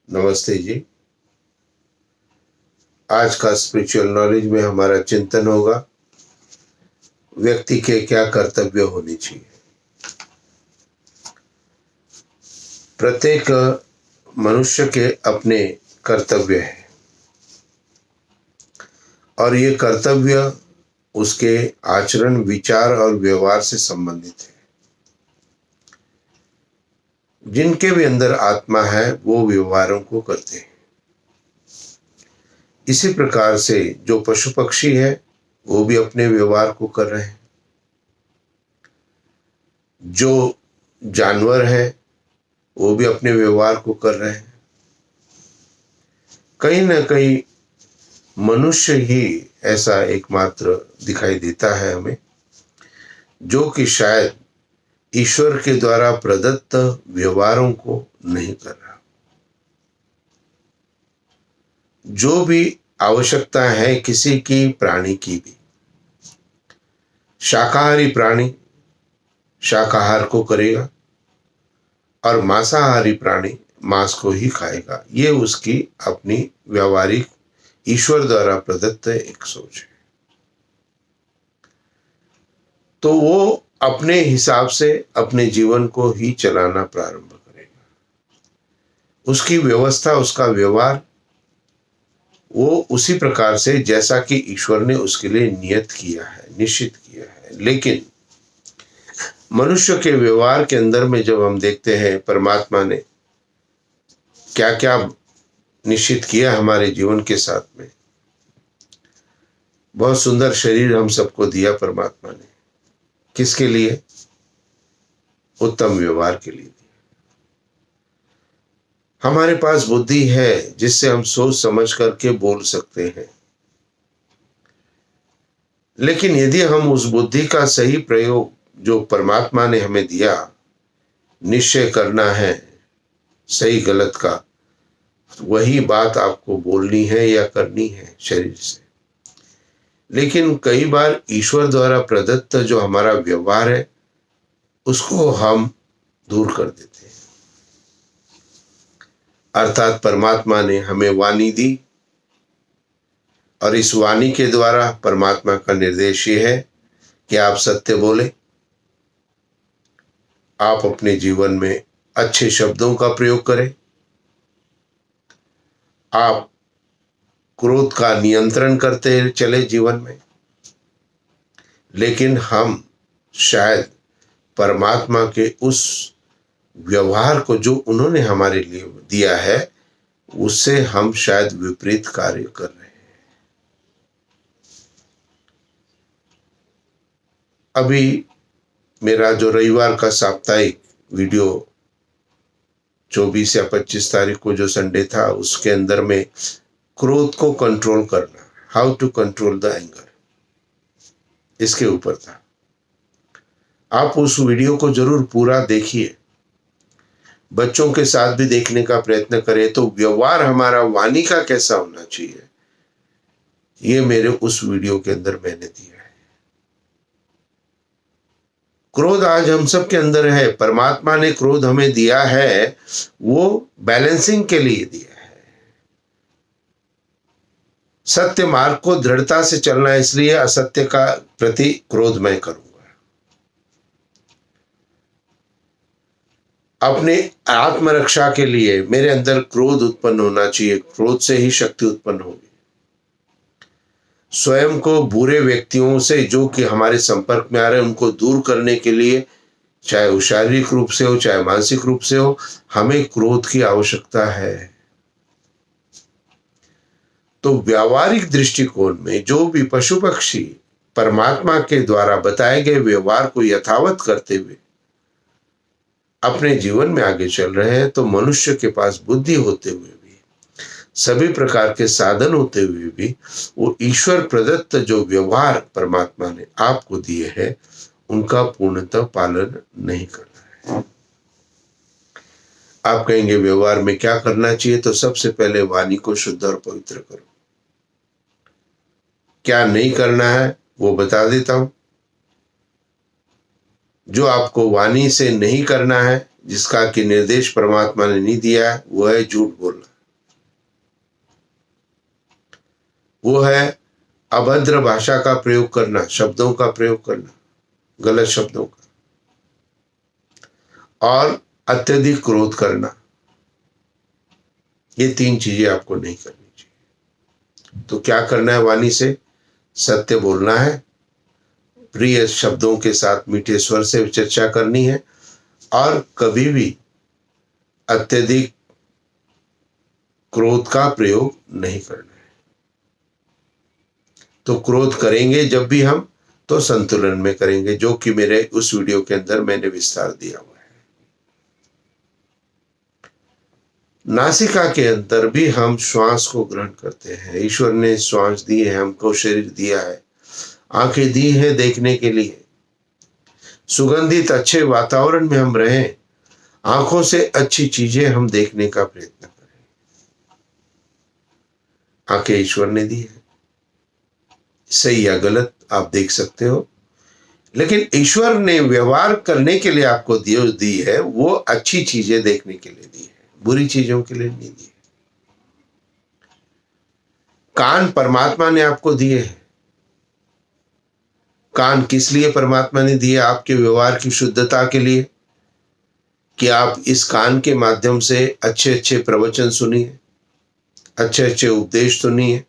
नमस्ते जी। आज का स्पिरिचुअल नॉलेज में हमारा चिंतन होगा व्यक्ति के क्या कर्तव्य होने चाहिए। प्रत्येक मनुष्य के अपने कर्तव्य हैं और ये कर्तव्य उसके आचरण, विचार और व्यवहार से संबंधित है। जिनके भी अंदर आत्मा है वो व्यवहारों को करते हैं। इसी प्रकार से जो पशु पक्षी है वो भी अपने व्यवहार को कर रहे हैं। जो जानवर है वो भी अपने व्यवहार को कर रहे हैं। कहीं ना कहीं मनुष्य ही ऐसा एकमात्र दिखाई देता है हमें, जो कि शायद ईश्वर के द्वारा प्रदत्त व्यवहारों को नहीं कर रहा। जो भी आवश्यकता है किसी की, प्राणी की भी, शाकाहारी प्राणी शाकाहार को करेगा और मांसाहारी प्राणी मांस को ही खाएगा। ये उसकी अपनी व्यावहारिक ईश्वर द्वारा प्रदत्त एक सोच है। तो वो अपने हिसाब से अपने जीवन को ही चलाना प्रारंभ करेगा। उसकी व्यवस्था, उसका व्यवहार वो उसी प्रकार से जैसा कि ईश्वर ने उसके लिए नियत किया है, निश्चित किया है। लेकिन मनुष्य के व्यवहार के अंदर में जब हम देखते हैं परमात्मा ने क्या क्या निश्चित किया हमारे जीवन के साथ में, बहुत सुंदर शरीर हम सबको दिया परमात्मा ने। किसके लिए? उत्तम व्यवहार के लिए दिया। हमारे पास बुद्धि है जिससे हम सोच समझ करके बोल सकते हैं। लेकिन यदि हम उस बुद्धि का सही प्रयोग जो परमात्मा ने हमें दिया, निश्चय करना है सही गलत का, वही बात आपको बोलनी है या करनी है शरीर से। लेकिन कई बार ईश्वर द्वारा प्रदत्त जो हमारा व्यवहार है उसको हम दूर कर देते हैं। अर्थात परमात्मा ने हमें वाणी दी और इस वाणी के द्वारा परमात्मा का निर्देश ये है कि आप सत्य बोले, आप अपने जीवन में अच्छे शब्दों का प्रयोग करें, आप क्रोध का नियंत्रण करते चले जीवन में। लेकिन हम शायद परमात्मा के उस व्यवहार को जो उन्होंने हमारे लिए दिया है उससे हम शायद विपरीत कार्य कर रहे हैं। अभी मेरा जो रविवार का साप्ताहिक वीडियो 24 या 25 तारीख को जो संडे था, उसके अंदर में क्रोध को कंट्रोल करना, how to control the anger, इसके ऊपर था। आप उस वीडियो को जरूर पूरा देखिए, बच्चों के साथ भी देखने का प्रयत्न करें। तो व्यवहार हमारा वाणी का कैसा होना चाहिए, ये मेरे उस वीडियो के अंदर मैंने दिया है। क्रोध आज हम सब के अंदर है। परमात्मा ने क्रोध हमें दिया है, वो बैलेंसिंग के लिए दिया है। सत्य मार्ग को दृढ़ता से चलना है, इसलिए असत्य का प्रति क्रोध मैं करूंगा। अपने आत्मरक्षा के लिए मेरे अंदर क्रोध उत्पन्न होना चाहिए। क्रोध से ही शक्ति उत्पन्न होगी। स्वयं को बुरे व्यक्तियों से जो कि हमारे संपर्क में आ रहे हैं उनको दूर करने के लिए, चाहे वो शारीरिक रूप से हो चाहे मानसिक रूप से हो, हमें क्रोध की आवश्यकता है। तो व्यावहारिक दृष्टिकोण में जो भी पशु पक्षी परमात्मा के द्वारा बताए गए व्यवहार को यथावत करते हुए अपने जीवन में आगे चल रहे हैं, तो मनुष्य के पास बुद्धि होते हुए भी, सभी प्रकार के साधन होते हुए भी, वो ईश्वर प्रदत्त जो व्यवहार परमात्मा ने आपको दिए हैं उनका पूर्णतः पालन नहीं कर रहा है। आप कहेंगे व्यवहार में क्या करना चाहिए? तो सबसे पहले वाणी को शुद्ध और पवित्र करो। क्या नहीं करना है वो बता देता हूं। जो आपको वाणी से नहीं करना है, जिसका कि निर्देश परमात्मा ने नहीं दिया है, वो है झूठ बोलना। वो है अभद्र भाषा का प्रयोग करना, शब्दों का प्रयोग करना, गलत शब्दों का, और अत्यधिक क्रोध करना। ये 3 चीजें आपको नहीं करनी चाहिए। तो क्या करना है? वाणी से सत्य बोलना है, प्रिय शब्दों के साथ मीठे स्वर से चर्चा करनी है, और कभी भी अत्यधिक क्रोध का प्रयोग नहीं करना है। तो क्रोध करेंगे जब भी हम, तो संतुलन में करेंगे, जो कि मेरे उस वीडियो के अंदर मैंने विस्तार दिया हुआ है। नासिका के अंदर भी हम श्वास को ग्रहण करते हैं। ईश्वर ने श्वास दिए हैं, हमको शरीर दिया है, आंखें दी है देखने के लिए। सुगंधित अच्छे वातावरण में हम रहें, आंखों से अच्छी चीजें हम देखने का प्रयत्न करें। आंखें ईश्वर ने दी है, सही या गलत आप देख सकते हो, लेकिन ईश्वर ने व्यवहार करने के लिए आपको दी है, वो अच्छी चीजें देखने के लिए दी है, बुरी चीजों के लिए नहीं दी है। कान परमात्मा ने आपको दिए हैं। कान किस लिए परमात्मा ने दिए? आपके व्यवहार की शुद्धता के लिए, कि आप इस कान के माध्यम से अच्छे अच्छे प्रवचन सुनिए, अच्छे अच्छे उपदेश सुनिए,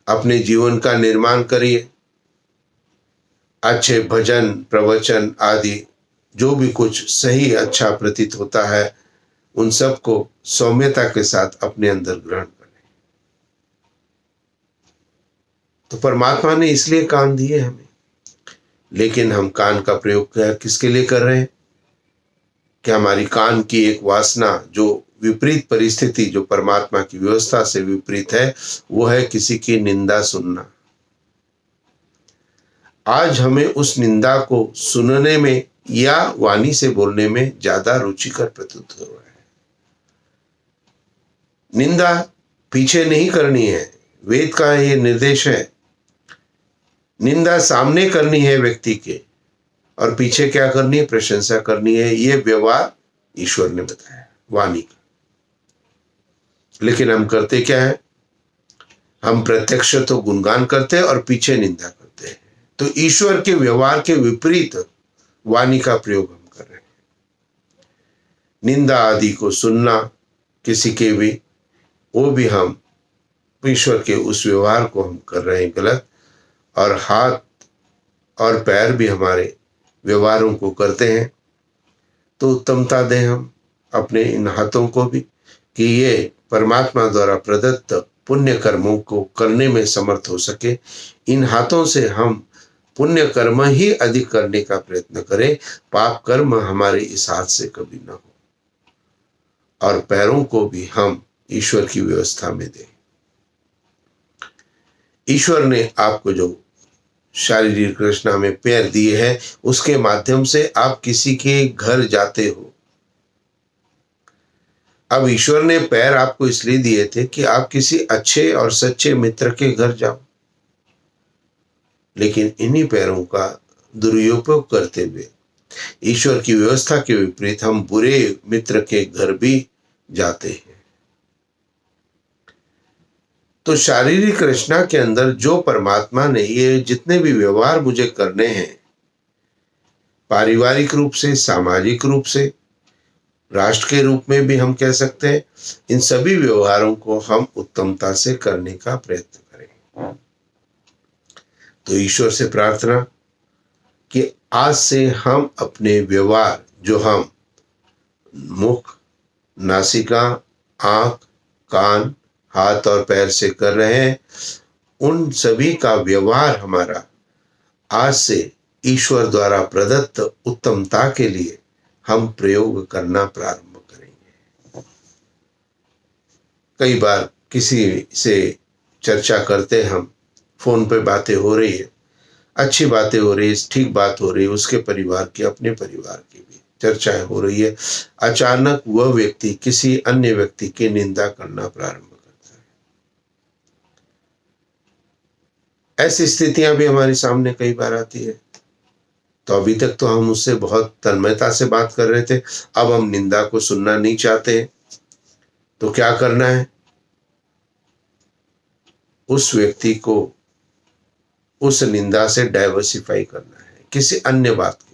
अपने जीवन का निर्माण करिए, अच्छे भजन प्रवचन आदि जो भी कुछ सही अच्छा प्रतीत होता है, उन सब को सौम्यता के साथ अपने अंदर ग्रहण करें। तो परमात्मा ने इसलिए कान दिए हमें, लेकिन हम कान का प्रयोग किसके लिए कर रहे हैं? कि हमारी कान की एक वासना, जो विपरीत परिस्थिति, जो परमात्मा की व्यवस्था से विपरीत है, वो है किसी की निंदा सुनना। आज हमें उस निंदा को सुनने में या वाणी से बोलने में ज्यादा रुचिकर प्रतीत हो रहा है। निंदा पीछे नहीं करनी है, वेद का ये निर्देश है। निंदा सामने करनी है व्यक्ति के, और पीछे क्या करनी है? प्रशंसा करनी है। ये व्यवहार ईश्वर ने बताया वाणी का। लेकिन हम करते क्या है? हम प्रत्यक्ष तो गुणगान करते हैं और पीछे निंदा करते हैं। तो ईश्वर के व्यवहार के विपरीत वाणी का प्रयोग हम कर रहे हैं। निंदा आदि को सुनना किसी के भी, वो भी हम ईश्वर के उस व्यवहार को हम कर रहे हैं गलत। और हाथ और पैर भी हमारे व्यवहारों को करते हैं, तो उत्तमता दें हम अपने इन हाथों को भी, कि ये परमात्मा द्वारा प्रदत्त पुण्य कर्मों को करने में समर्थ हो सके। इन हाथों से हम पुण्य कर्म ही अधिक करने का प्रयत्न करें, पाप कर्म हमारे इस हाथ से कभी ना हो। और पैरों को भी हम ईश्वर की व्यवस्था में दें। ईश्वर ने आपको जो शारीरिक रचना में पैर दिए हैं, उसके माध्यम से आप किसी के घर जाते हो। अब ईश्वर ने पैर आपको इसलिए दिए थे कि आप किसी अच्छे और सच्चे मित्र के घर जाओ, लेकिन इन्हीं पैरों का दुरुपयोग करते हुए ईश्वर की व्यवस्था के विपरीत हम बुरे मित्र के घर भी जाते हैं। तो शारीरिक रचना के अंदर जो परमात्मा ने ये जितने भी व्यवहार मुझे करने हैं, पारिवारिक रूप से, सामाजिक रूप से, राष्ट्र के रूप में भी हम कह सकते हैं, इन सभी व्यवहारों को हम उत्तमता से करने का प्रयत्न करें। तो ईश्वर से प्रार्थना कि आज से हम अपने व्यवहार, जो हम मुख, नासिका, आंख, कान, हाथ और पैर से कर रहे हैं, उन सभी का व्यवहार हमारा आज से ईश्वर द्वारा प्रदत्त उत्तमता के लिए हम प्रयोग करना प्रारंभ करेंगे। कई बार किसी से चर्चा करते, हम फोन पे बातें हो रही है, अच्छी बातें हो रही है, ठीक बात हो रही है, उसके परिवार की, अपने परिवार की भी चर्चाएं हो रही है, अचानक वह व्यक्ति किसी अन्य व्यक्ति की निंदा करना प्रारंभ करता है। ऐसी स्थितियां भी हमारे सामने कई बार आती है। तो अभी तक तो हम उससे बहुत तन्मयता से बात कर रहे थे, अब हम निंदा को सुनना नहीं चाहते। तो क्या करना है? उस व्यक्ति को उस निंदा से डाइवर्सिफाई करना है किसी अन्य बात की।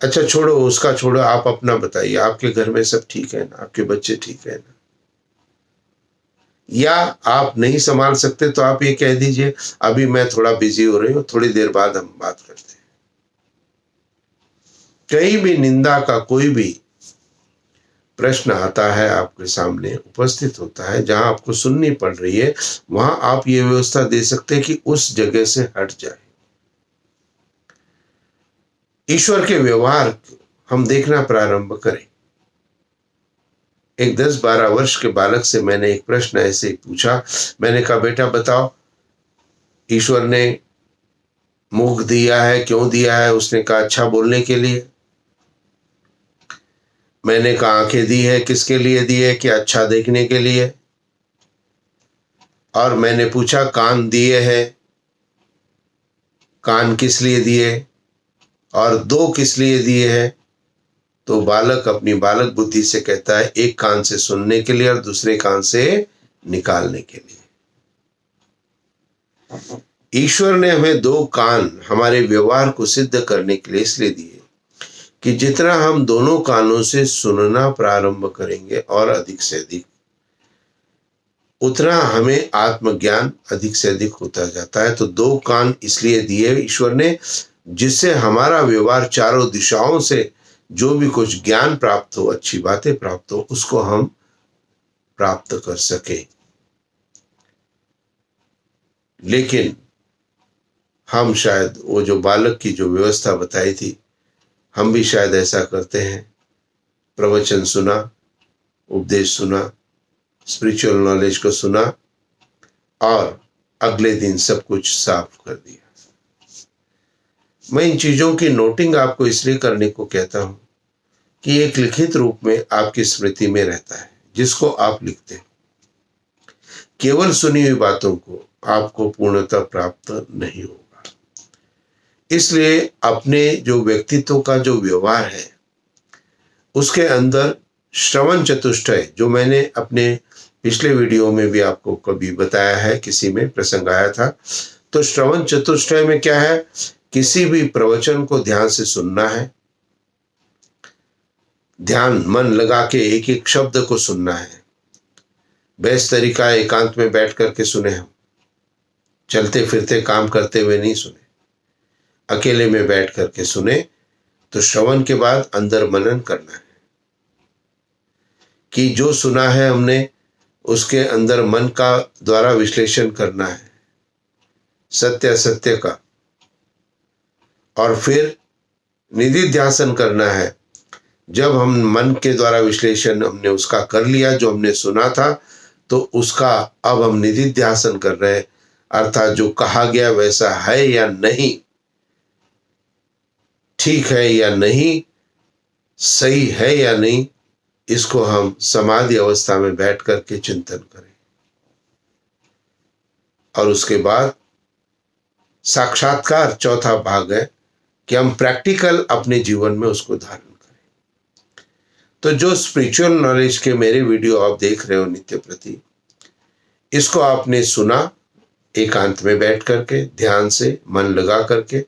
अच्छा छोड़ो, उसका छोड़ो, आप अपना बताइए, आपके घर में सब ठीक है ना, आपके बच्चे ठीक है ना? या आप नहीं संभाल सकते तो आप ये कह दीजिए अभी मैं थोड़ा बिजी हो रही हूं, थोड़ी देर बाद हम बात करते हैं। कहीं भी निंदा का कोई भी प्रश्न आता है, आपके सामने उपस्थित होता है, जहां आपको सुननी पड़ रही है, वहां आप ये व्यवस्था दे सकते हैं कि उस जगह से हट जाए। ईश्वर के व्यवहार हम देखना प्रारंभ करें। एक 10-12 वर्ष के बालक से मैंने एक प्रश्न ऐसे ही पूछा। मैंने कहा बेटा बताओ, ईश्वर ने मुख दिया है, क्यों दिया है? उसने कहा अच्छा बोलने के लिए। मैंने कहा आंखें दी है, किसके लिए दी है? कि अच्छा देखने के लिए। और मैंने पूछा कान दिए हैं, कान किस लिए दिए? और 2 किस लिए दिए हैं? तो बालक अपनी बालक बुद्धि से कहता है एक कान से सुनने के लिए और दूसरे कान से निकालने के लिए। ईश्वर ने हमें 2 कान हमारे व्यवहार को सिद्ध करने के लिए इसलिए दिए कि जितना हम दोनों कानों से सुनना प्रारंभ करेंगे और अधिक से अधिक, उतना हमें आत्मज्ञान अधिक से अधिक होता जाता है। तो 2 कान इसलिए दिए ईश्वर ने, जिससे हमारा व्यवहार चारों दिशाओं से जो भी कुछ ज्ञान प्राप्त हो, अच्छी बातें प्राप्त हो, उसको हम प्राप्त कर सके। लेकिन हम शायद वो जो बालक की जो व्यवस्था बताई थी, हम भी शायद ऐसा करते हैं। प्रवचन सुना, उपदेश सुना, स्पिरिचुअल नॉलेज को सुना और अगले दिन सब कुछ साफ कर दिया। मैं इन चीजों की नोटिंग आपको इसलिए करने को कहता हूं कि एक लिखित रूप में आपकी स्मृति में रहता है, जिसको आप लिखते हैं। केवल सुनी हुई बातों को आपको पूर्णतः प्राप्त नहीं होगा। इसलिए अपने जो व्यक्तित्व का जो व्यवहार है, उसके अंदर श्रवण चतुष्टय, जो मैंने अपने पिछले वीडियो में भी आपको कभी बताया है, किसी में प्रसंग आया था। तो श्रवण चतुष्टय में क्या है? किसी भी प्रवचन को ध्यान से सुनना है, ध्यान मन लगा के एक एक शब्द को सुनना है। बेस्ट तरीका एकांत में बैठ करके सुने, हम चलते फिरते काम करते हुए नहीं सुने, अकेले में बैठ करके सुने। तो श्रवण के बाद अंदर मनन करना है कि जो सुना है हमने, उसके अंदर मन का द्वारा विश्लेषण करना है, सत्य असत्य का। और फिर निधिध्यासन करना है। जब हम मन के द्वारा विश्लेषण हमने उसका कर लिया, जो हमने सुना था, तो उसका अब हम निधिध्यासन कर रहे हैं, अर्थात जो कहा गया वैसा है या नहीं, ठीक है या नहीं, सही है या नहीं, इसको हम समाधि अवस्था में बैठ करके चिंतन करें। और उसके बाद साक्षात्कार चौथा भाग है कि हम प्रैक्टिकल अपने जीवन में उसको धारण करें। तो जो स्पिरिचुअल नॉलेज के मेरे वीडियो आप देख रहे हो नित्य प्रति, इसको आपने सुना एकांत में बैठ करके, ध्यान से मन लगा करके,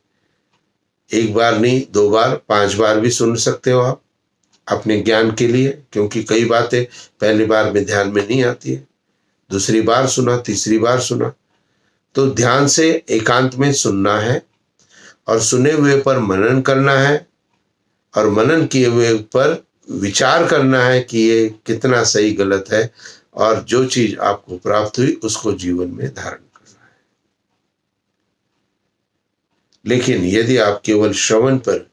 1 बार नहीं 2 बार 5 बार भी सुन सकते हो आप अपने ज्ञान के लिए, क्योंकि कई बातें पहली बार में ध्यान में नहीं आती है। दूसरी बार सुना, तीसरी बार सुना, तो ध्यान से एकांत में सुनना है और सुने हुए पर मनन करना है, और मनन किए हुए पर विचार करना है कि ये कितना सही गलत है, और जो चीज आपको प्राप्त हुई उसको जीवन में धारण करना है। लेकिन यदि आप केवल श्रवण पर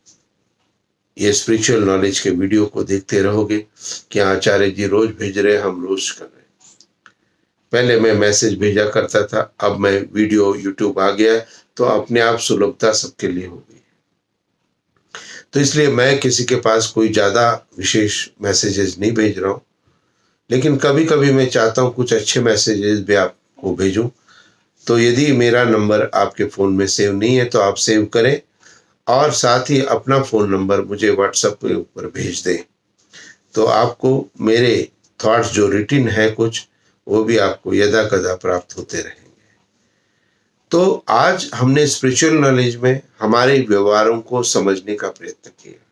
ये स्पिरिचुअल नॉलेज के वीडियो को देखते रहोगे कि आचार्य जी रोज भेज रहे, हम रोज कर रहे हैं। पहले मैं मैसेज भेजा करता था, अब मैं वीडियो यूट्यूब आ गया, तो अपने आप सुलभता सबके लिए हो गई। तो इसलिए मैं किसी के पास कोई ज़्यादा विशेष मैसेजेस नहीं भेज रहा हूँ, लेकिन कभी कभी मैं चाहता हूँ कुछ अच्छे मैसेजेस भी आपको भेजूँ। तो यदि मेरा नंबर आपके फ़ोन में सेव नहीं है तो आप सेव करें, और साथ ही अपना फ़ोन नंबर मुझे व्हाट्सएप के ऊपर भेज दें। तो आपको मेरे थॉट्स जो रिटिन है कुछ, वो भी आपको यदा कदा प्राप्त होते रहेंगे। तो आज हमने स्पिरिचुअल नॉलेज में हमारे व्यवहारों को समझने का प्रयत्न किया।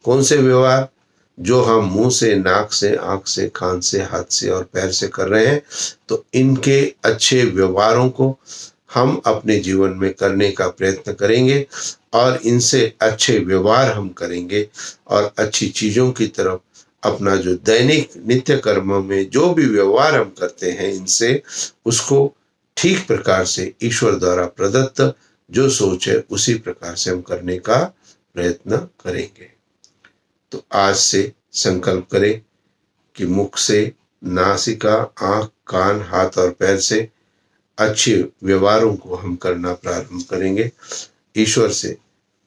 कौन से व्यवहार? जो हम मुंह से, नाक से, आंख से, कान से, हाथ से और पैर से कर रहे हैं, तो इनके अच्छे व्यवहारों को हम अपने जीवन में करने का प्रयत्न करेंगे और इनसे अच्छे व्यवहार हम करेंगे और अच्छी चीजों की तरफ अपना जो दैनिक नित्य कर्म में जो भी व्यवहार हम करते हैं इनसे, उसको ठीक प्रकार से ईश्वर द्वारा प्रदत्त जो सोच है उसी प्रकार से हम करने का प्रयत्न करेंगे। तो आज से संकल्प करें कि मुख से, नासिका, आंख, कान, हाथ और पैर से अच्छे व्यवहारों को हम करना प्रारंभ करेंगे। ईश्वर से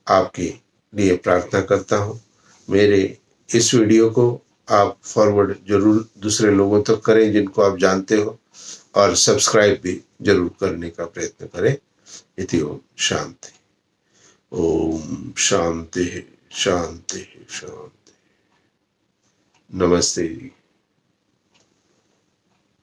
आपके लिए प्रार्थना करता हूँ, मेरे इस वीडियो को आप फॉरवर्ड जरूर दूसरे लोगों तक करें जिनको आप जानते हो, और सब्सक्राइब भी जरूर करने का प्रयत्न करें। इति ओम शांति। ओम शांति शांति शांति। नमस्ते जी।